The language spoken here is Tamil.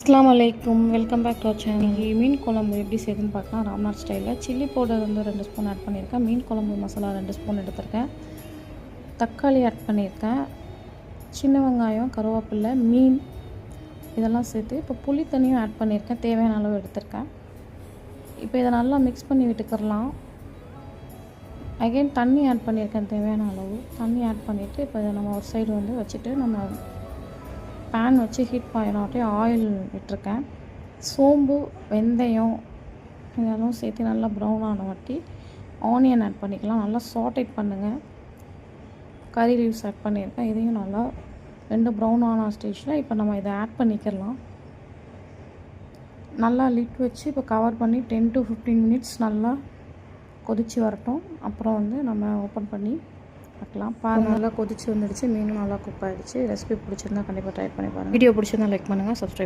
அஸ்ஸலாமு அலைக்கும், welcome back to our channel. மீன் குழம்பு எப்படி செய்யுதுன்னு பார்க்கலாம். ராம்நாத் ஸ்டைலில் சில்லி பவுடர் வந்து 2 ஸ்பூன் ஆட் பண்ணியிருக்கேன். மீன் குழம்பு மசாலா 2 ஸ்பூன் எடுத்திருக்கேன். தக்காளி ஆட் பண்ணியிருக்கேன். சின்ன வெங்காயம், கருவேப்பிலை, மீன் இதெல்லாம் சேர்த்து இப்போ புளி தண்ணியும் ஆட் பண்ணியிருக்கேன். தேவையான அளவு எடுத்திருக்கேன். இப்போ இதை நல்லா மிக்ஸ் பண்ணி விட்டுக்கிறலாம். அகெயின் தண்ணி ஆட் பண்ணியிருக்கேன். தேவையான அளவு தண்ணி ஆட் பண்ணிவிட்டு இப்போ இதை நம்ம ஒரு சைடு வந்து வச்சுட்டு நம்ம பேன் வச்சு ஹீட் பண்ணினாட்டே ஆயில் விட்டுருக்கேன். சோம்பு, வெந்தயம் இதெல்லாம் சேர்த்து நல்லா ப்ரௌன் ஆன வாட்டி ஆனியன் ஆட் பண்ணிக்கலாம். நல்லா சாட்டேட் பண்ணுங்கள். கறி லீவ்ஸ் ஆட் பண்ணியிருக்கேன். இதையும் நல்லா 2 ப்ரௌன் ஆன ஸ்டேஜில் இப்போ நம்ம இதை ஆட் பண்ணிக்கலாம். நல்லா லிட் வச்சு இப்போ கவர் பண்ணி 10 to 15 மினிட்ஸ் நல்லா கொதித்து வரட்டும். அப்புறம் வந்து நம்ம ஓப்பன் பண்ணி பார்க்கலாம். பாருங்கள், நல்லா கொதிச்சு வந்துடுச்சு. மீனும் நல்லா குக் ஆகிடுச்சு. ரெசிபி பிடிச்சிருந்தா கண்டிப்பாக ட்ரை பண்ணி பாருங்கள். வீடியோ பிடிச்சிருந்தா லைக் பண்ணுங்கள், சப்ஸ்கிரைப்